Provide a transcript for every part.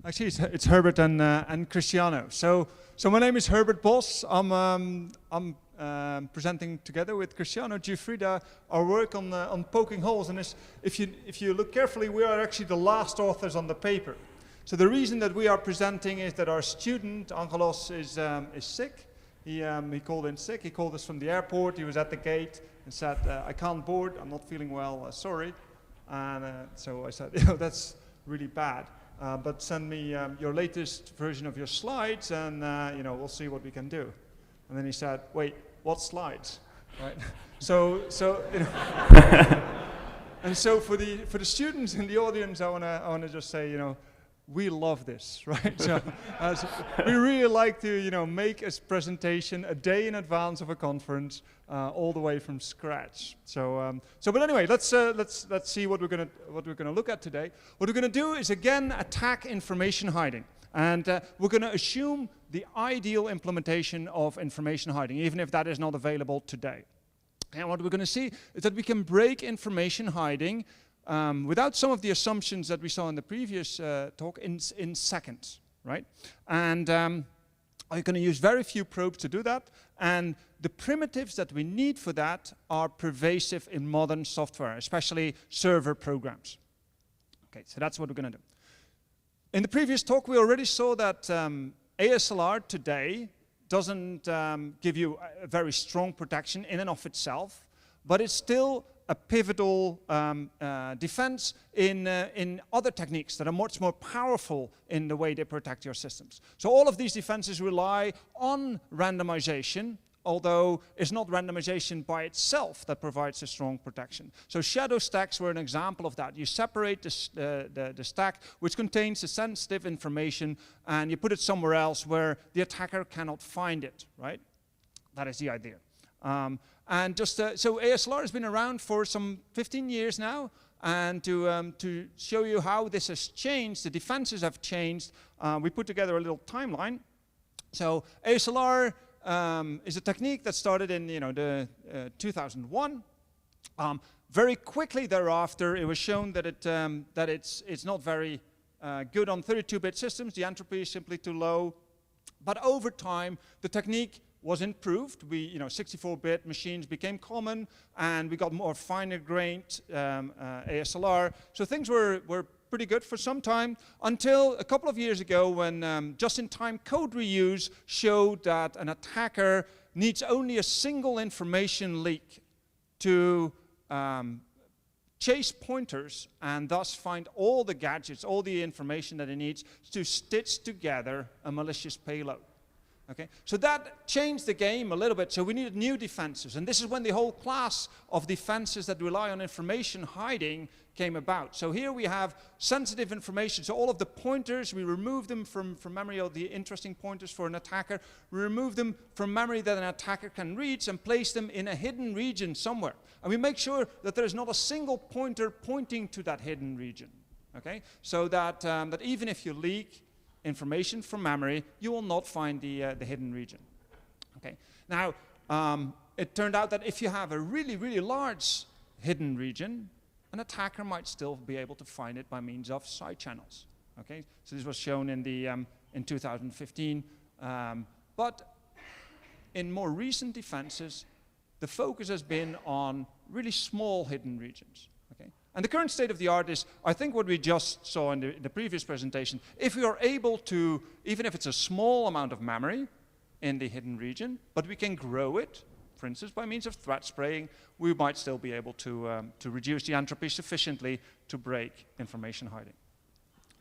Actually, it's Herbert and Cristiano. So my name is Herbert Bos. I'm presenting together with Cristiano Giuffrida our work on poking holes. And if you look carefully, we are actually the last authors on the paper. So the reason that we are presenting is that our student Angelos is sick. He called in sick. He called us from the airport. He was at the gate and said, "I can't board. I'm not feeling well. Sorry." And so I said, that's really bad. But send me your latest version of your slides, and we'll see what we can do. And then he said, "Wait, what slides?" Right? So and so for the students in the audience, I wanna just say, we love this, right? So we really like to make a presentation a day in advance of a conference, all the way from scratch. But anyway, let's see what we're gonna look at today. What we're gonna do is again attack information hiding, and we're gonna assume the ideal implementation of information hiding, even if that is not available today. And what we're gonna see is that we can break information hiding without some of the assumptions that we saw in the previous talk in seconds, right? And I'm going to use very few probes to do that, and the primitives that we need for that are pervasive in modern software, especially server programs. Okay, so that's what we're going to do. In the previous talk, we already saw that ASLR today doesn't give you a very strong protection in and of itself, but it's still a pivotal defense in other techniques that are much more powerful in the way they protect your systems. So all of these defenses rely on randomization, although it's not randomization by itself that provides a strong protection. So shadow stacks were an example of that. You separate the stack which contains the sensitive information and you put it somewhere else where the attacker cannot find it, right? That is the idea. And just so ASLR has been around for some 15 years now, and to show you how this has changed, the defenses have changed, we put together a little timeline. So ASLR is a technique that started in the 2001. Very quickly thereafter, it was shown that it's not very good on 32-bit systems. The entropy is simply too low. But over time, the technique was improved. 64-bit machines became common, and we got more finer-grained ASLR. So things were pretty good for some time, until a couple of years ago when just-in-time code reuse showed that an attacker needs only a single information leak to chase pointers and thus find all the gadgets, all the information that it needs to stitch together a malicious payload. Okay, so that changed the game a little bit, so we needed new defenses, and this is when the whole class of defenses that rely on information hiding came about. So here we have sensitive information, so all of the pointers, we remove them from memory, all the interesting pointers for an attacker, we remove them from memory that an attacker can reach and place them in a hidden region somewhere. And we make sure that there is not a single pointer pointing to that hidden region, okay? So that even if you leak information from memory, you will not find the hidden region. Okay. Now, it turned out that if you have a really, really large hidden region, an attacker might still be able to find it by means of side channels. Okay. So this was shown in 2015, but in more recent defenses, the focus has been on really small hidden regions. Okay. And the current state of the art is, I think what we just saw in the previous presentation, if we are able to, even if it's a small amount of memory in the hidden region, but we can grow it, for instance, by means of threat spraying, we might still be able to reduce the entropy sufficiently to break information hiding.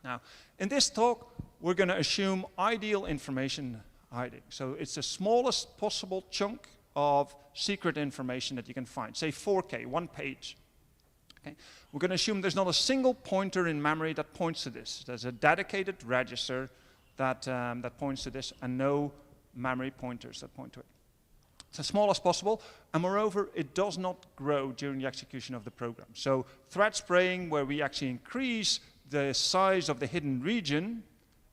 Now, in this talk, we're going to assume ideal information hiding. So it's the smallest possible chunk of secret information that you can find, say 4K, 1 page. Okay. We're going to assume there's not a single pointer in memory that points to this. There's a dedicated register that points to this, and no memory pointers that point to it. It's as small as possible, and moreover, it does not grow during the execution of the program. So threat spraying, where we actually increase the size of the hidden region,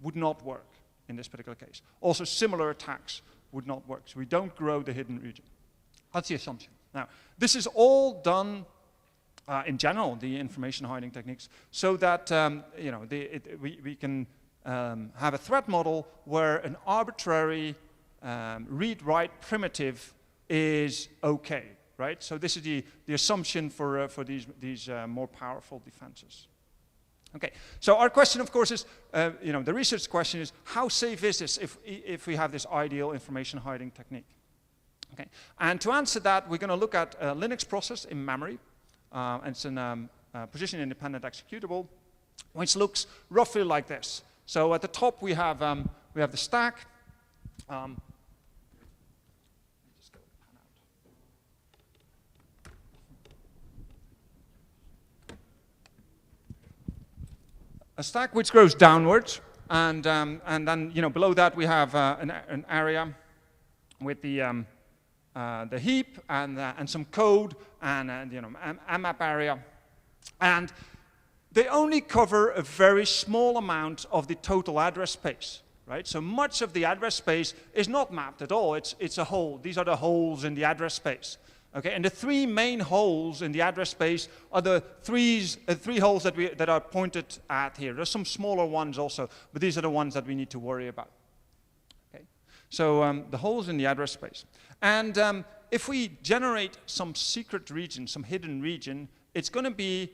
would not work in this particular case. Also, similar attacks would not work. So we don't grow the hidden region. That's the assumption. Now, this is all done in general, the information hiding techniques, so that we can have a threat model where an arbitrary read-write primitive is okay, right? So this is the assumption for these more powerful defenses. Okay, so our question, of course, is, the research question is, how safe is this if we have this ideal information hiding technique? Okay, and to answer that, we're going to look at a Linux process in memory, and it's a position-independent executable, which looks roughly like this. So at the top we have the stack. A stack which grows downwards, and then below that we have an area with the heap and some code and mmap area, and they only cover a very small amount of the total address space, right? So much of the address space is not mapped at all. It's a hole. These are the holes in the address space. Okay, and the three main holes in the address space are the three holes that are pointed at here. There's some smaller ones also, but these are the ones that we need to worry about. Okay, so the holes in the address space. And if we generate some secret region, some hidden region, it's going to be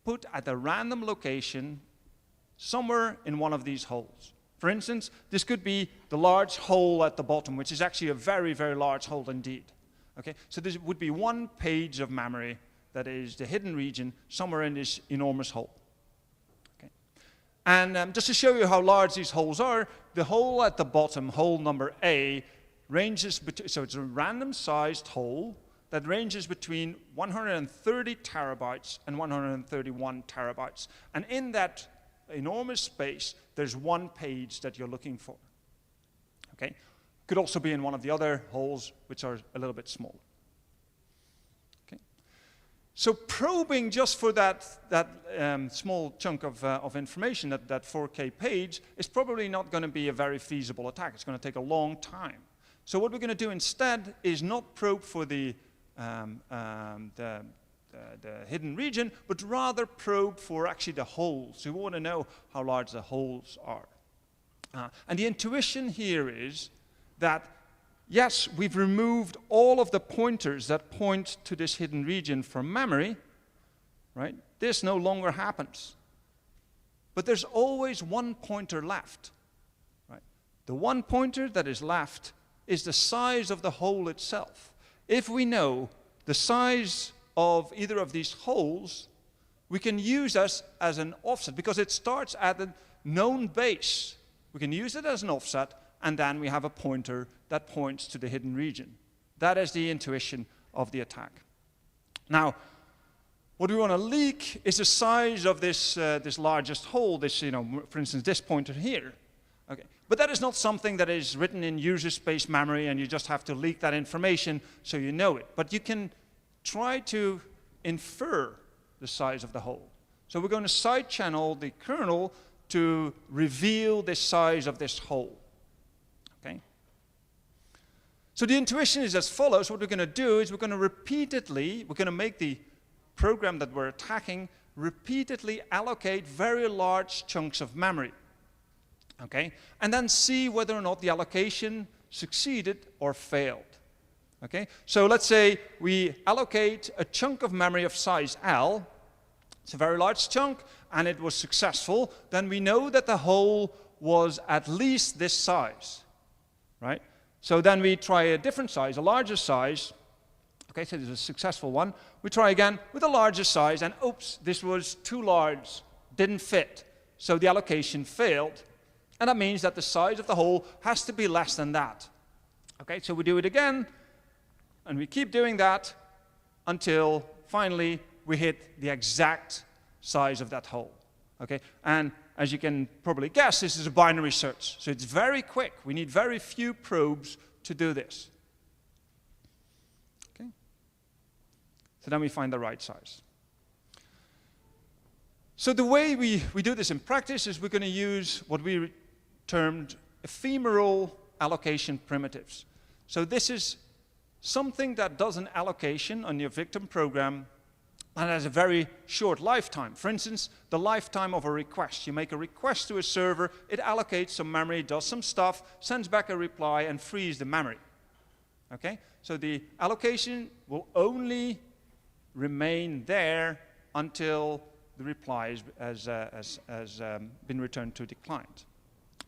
put at a random location somewhere in one of these holes. For instance, this could be the large hole at the bottom, which is actually a very, very large hole indeed. Okay, so this would be one page of memory that is the hidden region somewhere in this enormous hole. Okay, and just to show you how large these holes are, the hole at the bottom, hole number A, ranges between, so it's a random-sized hole that ranges between 130 terabytes and 131 terabytes, and in that enormous space, there's one page that you're looking for. Okay. Could also be in one of the other holes, which are a little bit smaller. Okay. So probing just for that small chunk of information, that 4K page, is probably not going to be a very feasible attack. It's going to take a long time. So what we're going to do instead is not probe for the hidden region, but rather probe for actually the holes. So we want to know how large the holes are. And the intuition here is that, yes, we've removed all of the pointers that point to this hidden region from memory, right? This no longer happens. But there's always one pointer left, right? The one pointer that is left is the size of the hole itself. If we know the size of either of these holes, we can use this as an offset, because it starts at a known base. We can use it as an offset, and then we have a pointer that points to the hidden region. That is the intuition of the attack. Now, what we want to leak is the size of this largest hole, this, for instance, this pointer here. Okay. But that is not something that is written in user space memory, and you just have to leak that information so you know it. But you can try to infer the size of the hole. So we're going to side channel the kernel to reveal the size of this hole. Okay? So the intuition is as follows. What we're going to do is we're going to make the program that we're attacking repeatedly allocate very large chunks of memory. Okay? And then see whether or not the allocation succeeded or failed. Okay? So let's say we allocate a chunk of memory of size L. It's a very large chunk, and it was successful. Then we know that the hole was at least this size. Right? So then we try a different size, a larger size. Okay, so this is a successful one. We try again with a larger size, and oops, this was too large, didn't fit. So the allocation failed. And that means that the size of the hole has to be less than that. Okay, so we do it again, and we keep doing that until finally we hit the exact size of that hole. Okay, and as you can probably guess, this is a binary search. So it's very quick. We need very few probes to do this. Okay, so then we find the right size. So the way we do this in practice is we're going to use what we termed ephemeral allocation primitives. So this is something that does an allocation on your victim program And it has a very short lifetime. For instance, the lifetime of a request. You make a request to a server, it allocates some memory, does some stuff, sends back a reply, and frees the memory. Okay? So the allocation will only remain there until the reply has been returned to the client.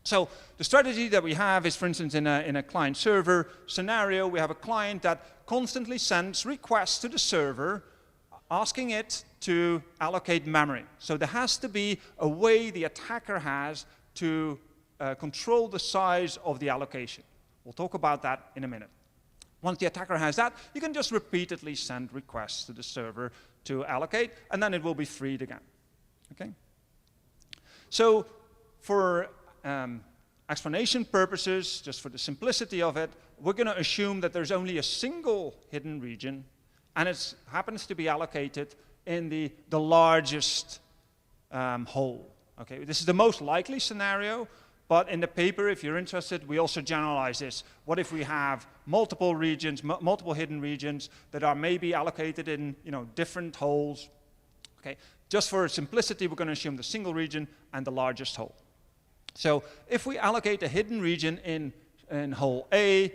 So the strategy that we have is, for instance, in a client-server scenario, we have a client that constantly sends requests to the server asking it to allocate memory. So there has to be a way the attacker has to control the size of the allocation. We'll talk about that in a minute. Once the attacker has that, you can just repeatedly send requests to the server to allocate, and then it will be freed again. Okay? So for explanation purposes, just for the simplicity of it, we're going to assume that there's only a single hidden region, and it happens to be allocated in the largest hole. Okay? This is the most likely scenario, but in the paper, if you're interested, we also generalize this. What if we have multiple regions, multiple hidden regions that are maybe allocated in different holes? Okay? Just for simplicity, we're going to assume the single region and the largest hole. So if we allocate a hidden region in hole A,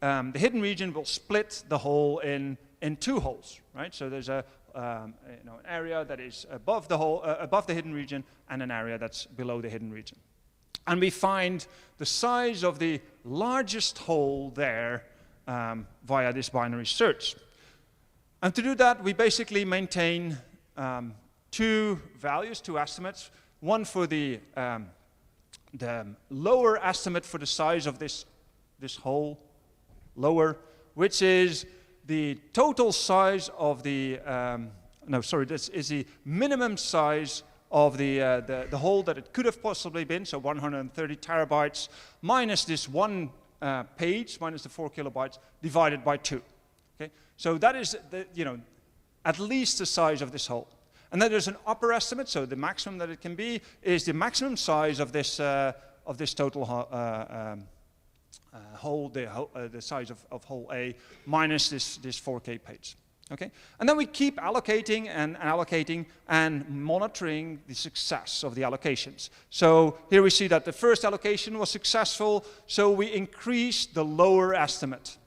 the hidden region will split the hole in two holes, right? So there's an area that is above the hidden region, and an area that's below the hidden region. And we find the size of the largest hole there via this binary search. And to do that, we basically maintain two values, two estimates. One for the lower estimate for the size of this hole, lower, which is the total size of the, this is the minimum size of the hole that it could have possibly been, so 130 terabytes, minus this one page, minus the 4 kilobytes, divided by 2. Okay? So that is, at least the size of this hole. And then there's an upper estimate, so the maximum that it can be is the maximum size of this total hole, the size of hole A, minus this 4K page. Okay? And then we keep allocating and monitoring the success of the allocations. So here we see that the first allocation was successful, so we increased the lower estimate.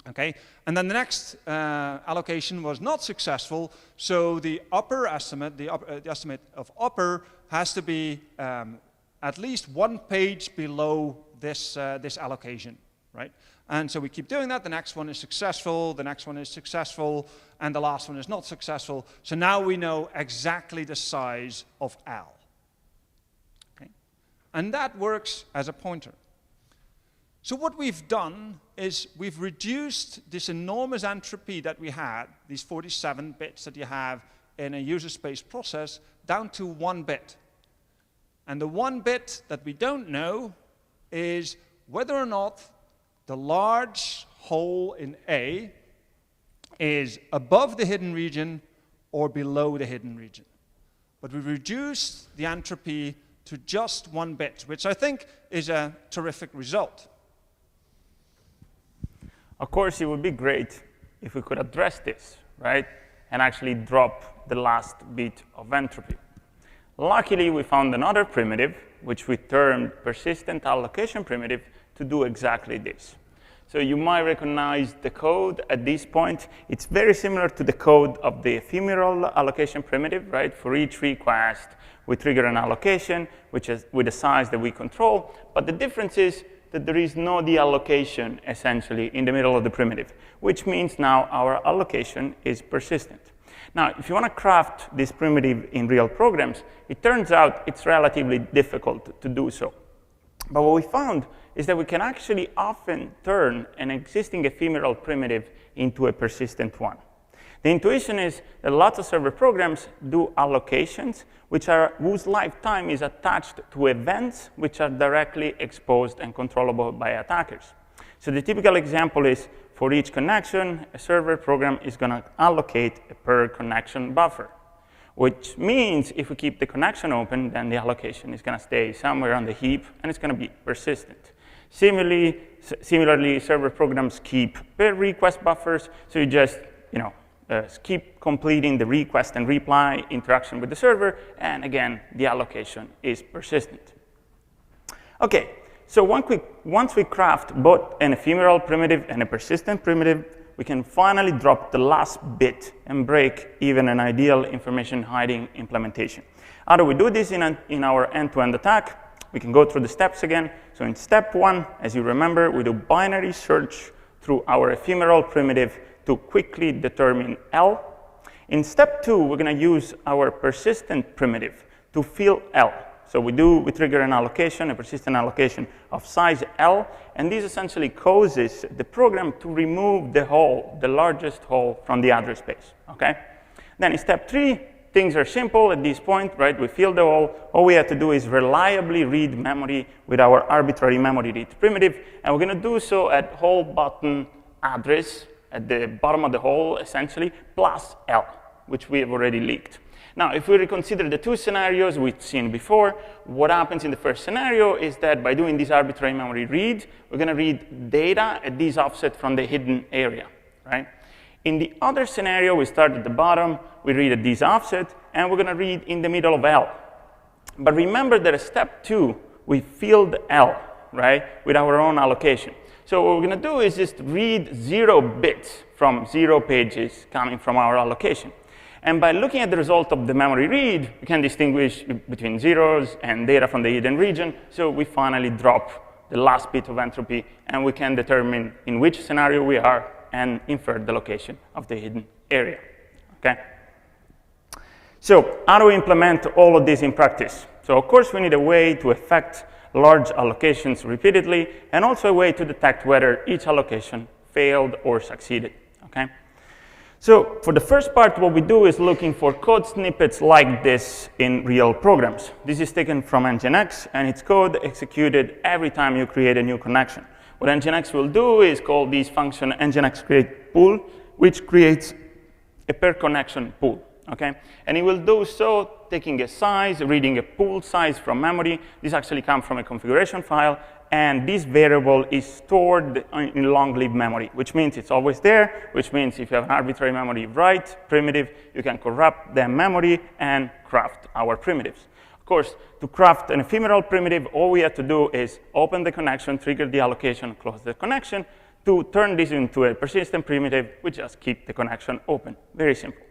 Okay? And then the next allocation was not successful, so the upper estimate, the estimate of upper, has to be at least one page below this allocation, right? And so we keep doing that. The next one is successful, the next one is successful, and the last one is not successful. So now we know exactly the size of L. Okay? And that works as a pointer. So what we've done is we've reduced this enormous entropy that we had, these 47 bits that you have in a user space process, down to 1 bit. And the 1 bit that we don't know is whether or not the large hole in A is above the hidden region or below the hidden region. But we reduced the entropy to just 1 bit, which I think is a terrific result. Of course, it would be great if we could address this, right? And actually drop the last bit of entropy. Luckily, we found another primitive, which we termed persistent allocation primitive, to do exactly this. So you might recognize the code at this point. It's very similar to the code of the ephemeral allocation primitive, right? For each request, we trigger an allocation, which is with a size that we control. But the difference is that there is no deallocation, essentially, in the middle of the primitive, which means now our allocation is persistent. Now, if you want to craft this primitive in real programs, it turns out it's relatively difficult to do so. But what we found is that we can actually often turn an existing ephemeral primitive into a persistent one. The intuition is that lots of server programs do allocations whose lifetime is attached to events which are directly exposed and controllable by attackers. So the typical example is for each connection, a server program is going to allocate a per connection buffer, which means if we keep the connection open, then the allocation is going to stay somewhere on the heap, and it's going to be persistent. Similarly, server programs keep per request buffers, so you just keep completing the request and reply interaction with the server, and again, the allocation is persistent. Okay, so once we craft both an ephemeral primitive and a persistent primitive, we can finally drop the last bit and break even an ideal information hiding implementation. How do we do this in our end-to-end attack? We can go through the steps again. So in step 1, as you remember, we do binary search through our ephemeral primitive to quickly determine L. In step 2, we're going to use our persistent primitive to fill L. So we trigger an allocation, a persistent allocation of size L, and this essentially causes the program to remove the hole, the largest hole from the address space, okay? Then in step 3, things are simple at this point, right? We fill the hole. All we have to do is reliably read memory with our arbitrary memory read primitive, and we're going to do so at hole button address, at the bottom of the hole, essentially, plus L, which we have already leaked. Now, if we reconsider the two scenarios we've seen before, what happens in the first scenario is that by doing this arbitrary memory read, we're going to read data at this offset from the hidden area, right? In the other scenario, we start at the bottom, we read at this offset, and we're going to read in the middle of L. But remember that at step 2, we filled L, right, with our own allocation. So what we're going to do is just read 0 bits from 0 pages coming from our allocation. And by looking at the result of the memory read, we can distinguish between zeros and data from the hidden region. So we finally drop the last bit of entropy, and we can determine in which scenario we are and infer the location of the hidden area. Okay? So how do we implement all of this in practice? So of course, we need a way to effect large allocations repeatedly, and also a way to detect whether each allocation failed or succeeded. Okay? So for the first part, what we do is looking for code snippets like this in real programs. This is taken from NGINX, and it's code executed every time you create a new connection. What NGINX will do is call this function NGINX create pool, which creates a per connection pool. Okay? And it will do so taking a size, reading a pool size from memory. This actually comes from a configuration file, and this variable is stored in long-lived memory, which means it's always there, which means if you have an arbitrary memory write primitive, you can corrupt the memory and craft our primitives. Of course, to craft an ephemeral primitive, all we have to do is open the connection, trigger the allocation, close the connection. To turn this into a persistent primitive, we just keep the connection open. Very simple.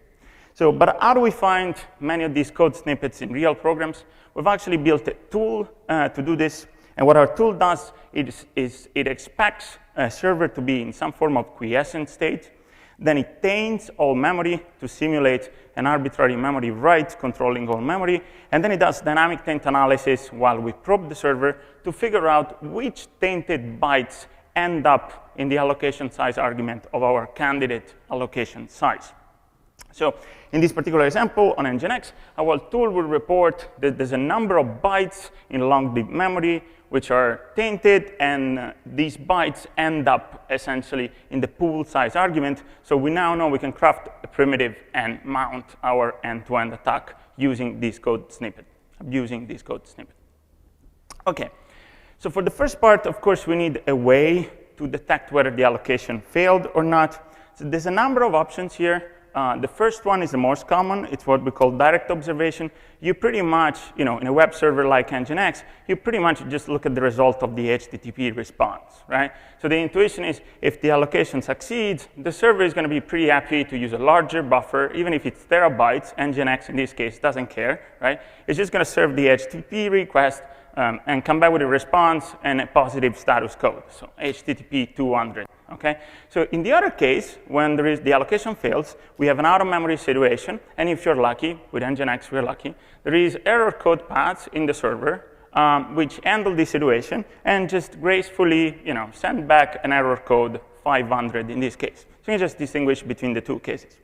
So, but how do we find many of these code snippets in real programs? We've actually built a tool to do this. And what our tool does is it expects a server to be in some form of quiescent state. Then it taints all memory to simulate an arbitrary memory write controlling all memory. And then it does dynamic taint analysis while we probe the server to figure out which tainted bytes end up in the allocation size argument of our candidate allocation size. So in this particular example on NGINX, our tool will report that there's a number of bytes in long-lived memory which are tainted, and these bytes end up essentially in the pool size argument. So we now know we can craft a primitive and mount our end-to-end attack using this code snippet, abusing this code snippet. Okay, so for the first part, of course, we need a way to detect whether the allocation failed or not. So there's a number of options here. The first one is the most common. It's what we call direct observation. You pretty much, in a web server like NGINX, you pretty much just look at the result of the HTTP response, right? So the intuition is if the allocation succeeds, the server is going to be pretty happy to use a larger buffer, even if it's terabytes. NGINX, in this case, doesn't care, right? It's just going to serve the HTTP request and come back with a response and a positive status code, so HTTP 200. Okay? So in the other case, when the allocation fails, we have an out-of-memory situation, and if you're lucky, with NGINX we're lucky, there is error code paths in the server which handle this situation and just gracefully send back an error code 500 in this case. So you just distinguish between the two cases.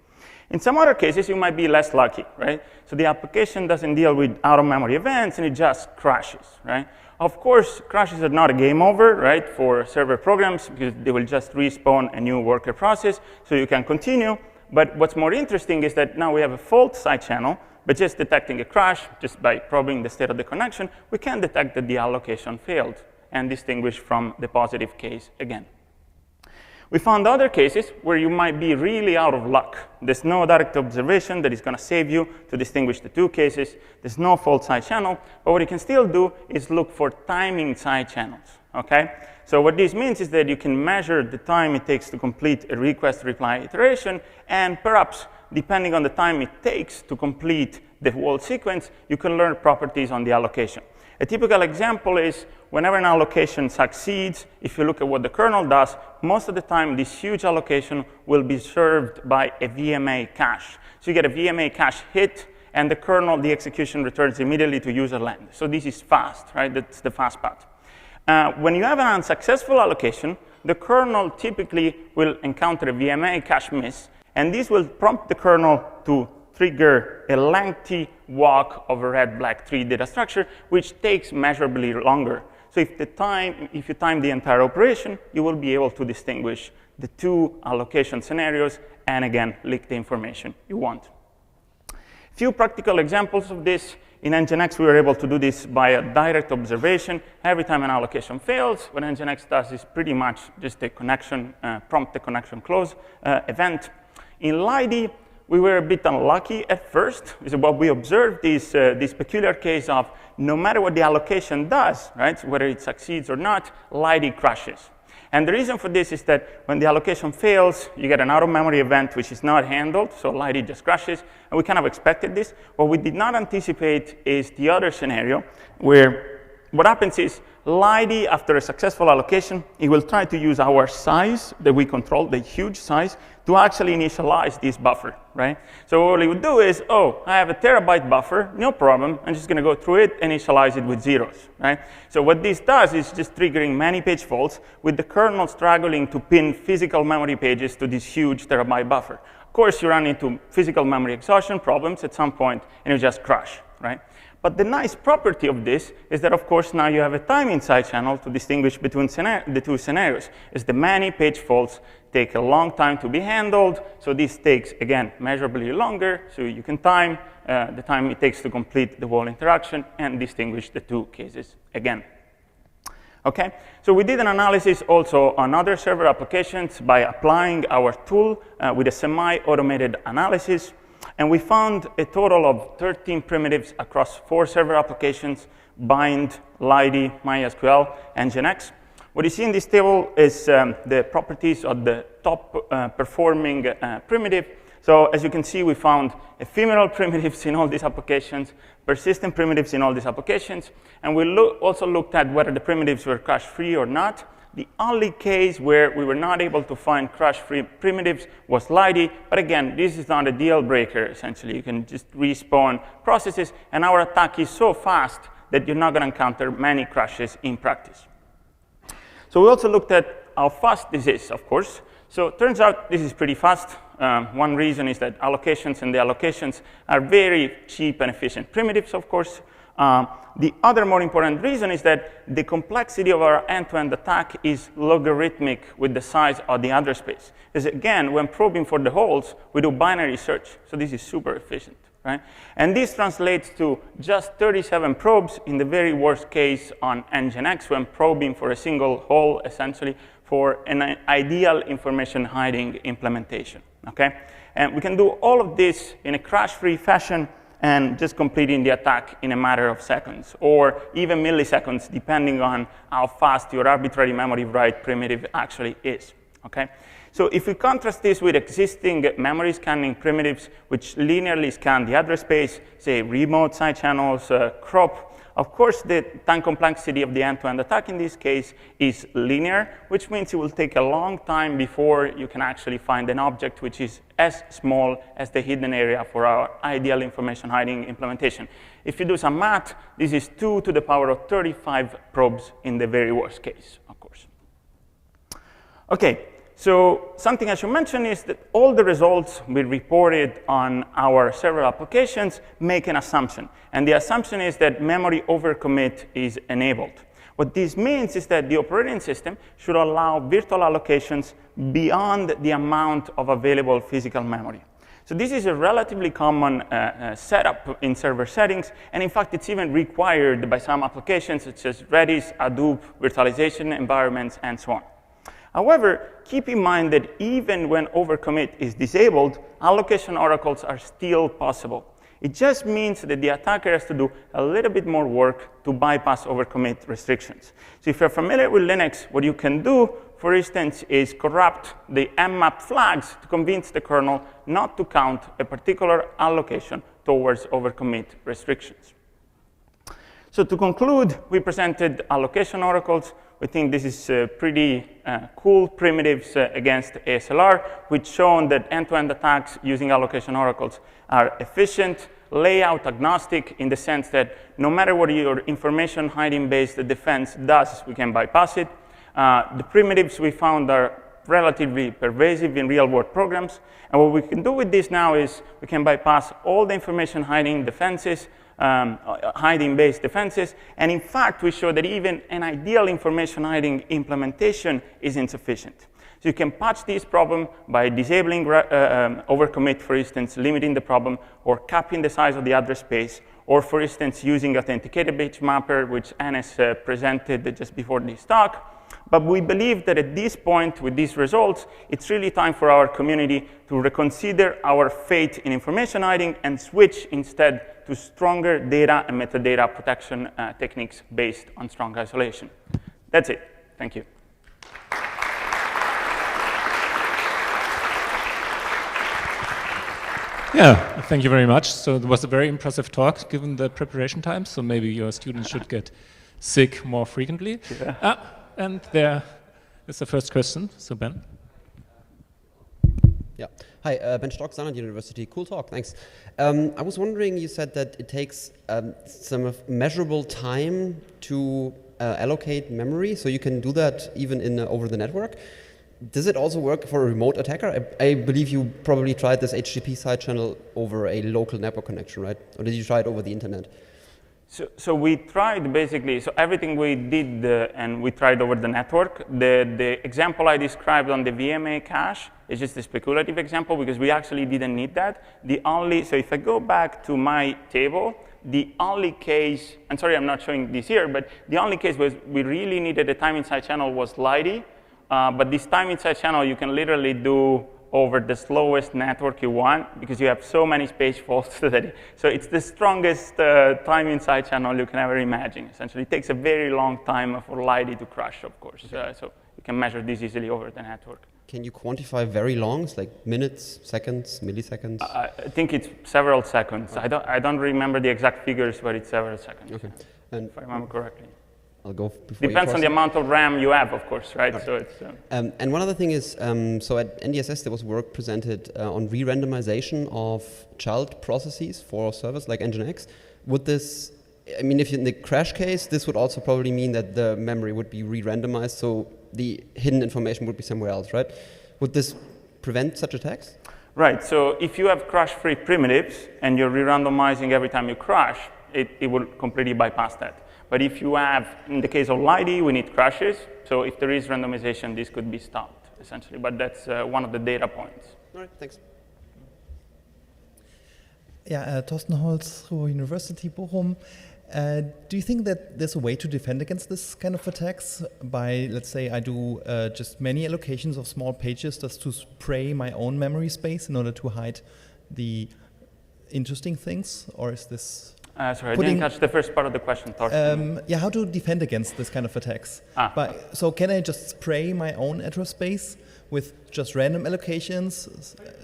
In some other cases, you might be less lucky, right? So the application doesn't deal with out-of-memory events, and it just crashes, right? Of course, crashes are not a game over, right, for server programs, because they will just respawn a new worker process, so you can continue. But what's more interesting is that now we have a fault side channel, but just detecting a crash, just by probing the state of the connection, we can detect that the allocation failed and distinguish from the positive case again. We found other cases where you might be really out of luck. There's no direct observation that is going to save you to distinguish the two cases. There's no fault side channel. But what you can still do is look for timing side channels. Okay? So what this means is that you can measure the time it takes to complete a request-reply iteration, and perhaps, depending on the time it takes to complete the whole sequence, you can learn properties on the allocation. A typical example is whenever an allocation succeeds, if you look at what the kernel does, most of the time this huge allocation will be served by a VMA cache. So you get a VMA cache hit, and the kernel, the execution returns immediately to user land. So this is fast, right? That's the fast path. When you have an unsuccessful allocation, the kernel typically will encounter a VMA cache miss, and this will prompt the kernel to trigger a lengthy walk of a red-black tree data structure, which takes measurably longer. So if you time the entire operation, you will be able to distinguish the two allocation scenarios and, again, leak the information you want. A few practical examples of this. In NGINX, we were able to do this by a direct observation. Every time an allocation fails, what NGINX does is pretty much just a connection, prompt the connection close event. In LIDE, we were a bit unlucky at first. So what we observed is this peculiar case of no matter what the allocation does, right, whether it succeeds or not, LIDE crashes. And the reason for this is that when the allocation fails, you get an out-of-memory event which is not handled, so LIDE just crashes. And we kind of expected this. What we did not anticipate is the other scenario, where what happens is LIDE, after a successful allocation, it will try to use our size that we control, the huge size, to actually initialize this buffer, right? So what it would do is, oh, I have a terabyte buffer, no problem. I'm just going to go through it and initialize it with zeros, right? So what this does is just triggering many page faults with the kernel struggling to pin physical memory pages to this huge terabyte buffer. Of course, you run into physical memory exhaustion problems at some point, and you just crash, right? But the nice property of this is that, of course, now you have a timing side channel to distinguish between the two scenarios, as the many page faults take a long time to be handled. So this takes, again, measurably longer. So you can time the time it takes to complete the whole interaction and distinguish the two cases again. Okay, so we did an analysis also on other server applications by applying our tool with a semi-automated analysis. And we found a total of 13 primitives across 4 server applications: bind, LIDE, MySQL, and NGINX. What you see in this table is the properties of the top performing primitive. So as you can see, we found ephemeral primitives in all these applications, persistent primitives in all these applications. And we also looked at whether the primitives were crash-free or not. The only case where we were not able to find crash-free primitives was LIDE. But again, this is not a deal breaker, essentially. You can just respawn processes. And our attack is so fast that you're not going to encounter many crashes in practice. So we also looked at how fast this is, of course. So it turns out this is pretty fast. One reason is that allocations and the allocations are very cheap and efficient primitives, of course. The other more important reason is that the complexity of our end-to-end attack is logarithmic with the size of the address space. Because again, when probing for the holes, we do binary search. So this is super efficient, right? And this translates to just 37 probes in the very worst case on NGINX when probing for a single hole, essentially, for an ideal information hiding implementation, okay? And we can do all of this in a crash-free fashion and just completing the attack in a matter of seconds, or even milliseconds, depending on how fast your arbitrary memory write primitive actually is, okay? So if we contrast this with existing memory scanning primitives, which linearly scan the address space, say remote side channels, crop, of course, the time complexity of the end-to-end attack in this case is linear, which means it will take a long time before you can actually find an object which is as small as the hidden area for our ideal information hiding implementation. If you do some math, this is 2 to the power of 35 probes in the very worst case, of course. OK. So something I should mention is that all the results we reported on our server applications make an assumption. And the assumption is that memory overcommit is enabled. What this means is that the operating system should allow virtual allocations beyond the amount of available physical memory. So this is a relatively common setup in server settings. And in fact, it's even required by some applications, such as Redis, Hadoop, virtualization environments, and so on. However, keep in mind that even when overcommit is disabled, allocation oracles are still possible. It just means that the attacker has to do a little bit more work to bypass overcommit restrictions. So if you're familiar with Linux, what you can do, for instance, is corrupt the mmap flags to convince the kernel not to count a particular allocation towards overcommit restrictions. So to conclude, we presented allocation oracles. We think this is pretty cool primitives against ASLR, which shown that end-to-end attacks using allocation oracles are efficient, layout agnostic in the sense that no matter what your information hiding-based defense does, we can bypass it. The primitives we found are relatively pervasive in real-world programs. And what we can do with this now is we can bypass all the information hiding defenses, hiding-based defenses. And in fact, we show that even an ideal information hiding implementation is insufficient. So you can patch this problem by disabling overcommit, for instance, limiting the problem, or capping the size of the address space, or for instance, using authenticated page mapper, which Anes presented just before this talk. But we believe that at this point, with these results, it's really time for our community to reconsider our fate in information hiding and switch instead to stronger data and metadata protection techniques based on strong isolation. That's it. Thank you. Yeah, thank you very much. So it was a very impressive talk given the preparation time. So maybe your students should get sick more frequently. Yeah. And there is the first question. So Ben. Yeah. Hi, Ben Stock, Standard University. Cool talk, thanks. I was wondering, you said that it takes some measurable time to allocate memory, so you can do that even in over the network. Does it also work for a remote attacker? I believe you probably tried this HTTP side channel over a local network connection, right? Or did you try it over the internet? So we tried basically, so everything we did and we tried over the network. The example I described on the VMA cache is just a speculative example because we actually didn't need that. So if I go back to my table, the only case, and sorry I'm not showing this here, but the only case was we really needed a time inside channel was Lighty. But this time inside channel you can literally do over the slowest network you want because you have so many space faults that so it's the strongest time inside channel you can ever imagine. Essentially, it takes a very long time for Lighty to crash, of course. So you can measure this easily over the network. Can you quantify very longs, like minutes, seconds, milliseconds? I think it's several seconds. Okay. I don't remember the exact figures, but it's several seconds. Okay. And if I remember correctly. I'll go before Depends on the amount of RAM you have, of course, right? Okay. So it's, and one other thing is, so at NDSS there was work presented on re-randomization of child processes for servers like Nginx. Would this, I mean, if in the crash case, this would also probably mean that the memory would be re-randomized, so the hidden information would be somewhere else, right? Would this prevent such attacks? Right, so if you have crash-free primitives and you're re-randomizing every time you crash, it will completely bypass that. But if you have, in the case of Lighty, we need crashes. So if there is randomization, this could be stopped, essentially. But that's one of the data points. All right, thanks. Yeah, Thorsten Holz, Ruhr University, Bochum. Do you think that there's a way to defend against this kind of attacks by, let's say, I do just many allocations of small pages just to spray my own memory space in order to hide the interesting things? Or is this... sorry, I didn't catch the first part of the question, Thorsten. Yeah, how to defend against this kind of attacks. So can I just spray my own address space with just random allocations,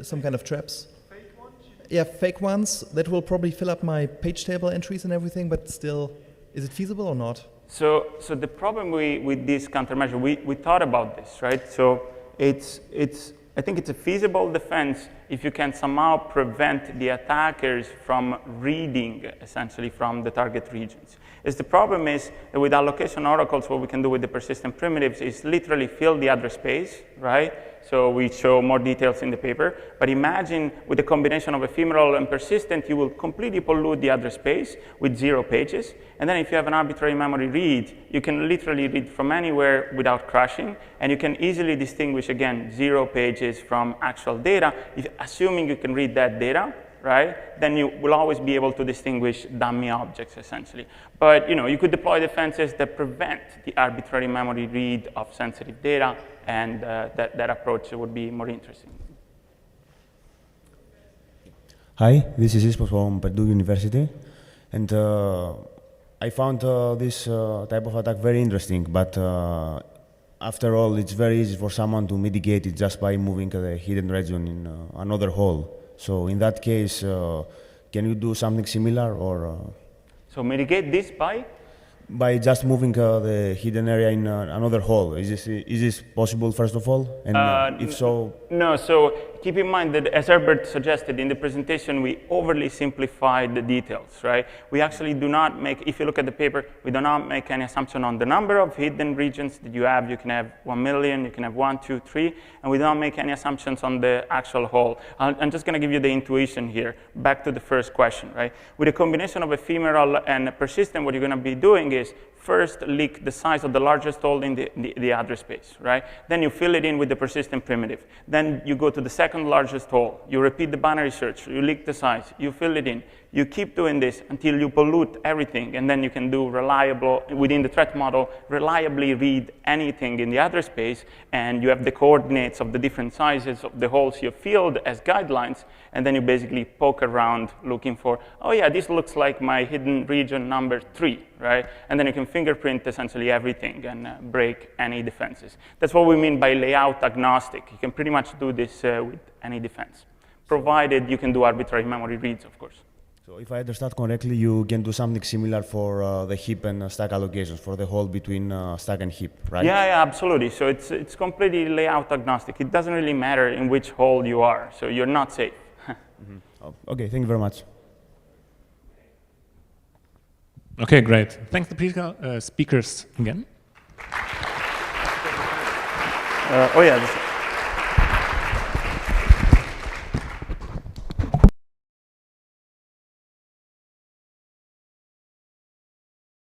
some kind of traps? Fake ones? Yeah, fake ones that will probably fill up my page table entries and everything, but still, is it feasible or not? So the problem with this countermeasure, we thought about this, right? So I think it's a feasible defense if you can somehow prevent the attackers from reading, essentially, from the target regions. The problem is that with allocation oracles, what we can do with the persistent primitives is literally fill the address space, right? So we show more details in the paper. But imagine with the combination of ephemeral and persistent, you will completely pollute the address space with 0 pages. And then if you have an arbitrary memory read, you can literally read from anywhere without crashing. And you can easily distinguish, again, 0 pages from actual data, assuming you can read that data. right? Then you will always be able to distinguish dummy objects, essentially. But you could deploy defenses that prevent the arbitrary memory read of sensitive data, and that approach would be more interesting. Hi, this is Ispos from Purdue University, and I found this type of attack very interesting, but after all, it's very easy for someone to mitigate it just by moving the hidden region in another hole. So in that case, can you do something similar, or? So mitigate this by? By just moving the hidden area in another hole. Is this possible, first of all? And if so? No, so keep in mind that, as Herbert suggested in the presentation, we overly simplified the details, right? We actually do not make, if you look at the paper, we do not make any assumption on the number of hidden regions that you have. You can have 1 million, you can have 1, 2, 3, and we do not make any assumptions on the actual hole. I'm just going to give you the intuition here, back to the first question, right? With a combination of ephemeral and persistent, what you're going to be doing is first leak the size of the largest hole in the address space, right? Then you fill it in with the persistent primitive. Then you go to the second largest hole. You repeat the binary search. You leak the size. You fill it in. You keep doing this until you pollute everything, and then you can do reliable, within the threat model, reliably read anything in the address space, and you have the coordinates of the different sizes of the holes you filled as guidelines, and then you basically poke around looking for, oh yeah, this looks like my hidden region number 3, right? And then you can fingerprint essentially everything and break any defenses. That's what we mean by layout agnostic. You can pretty much do this with any defense, provided you can do arbitrary memory reads, of course. So if I understand correctly, you can do something similar for the heap and stack allocations, for the hole between stack and heap, right? Yeah, absolutely. So it's completely layout agnostic. It doesn't really matter in which hole you are, so you're not safe. Mm-hmm. Oh, okay, thank you very much. Okay, great. Thanks the speakers again. Oh yeah.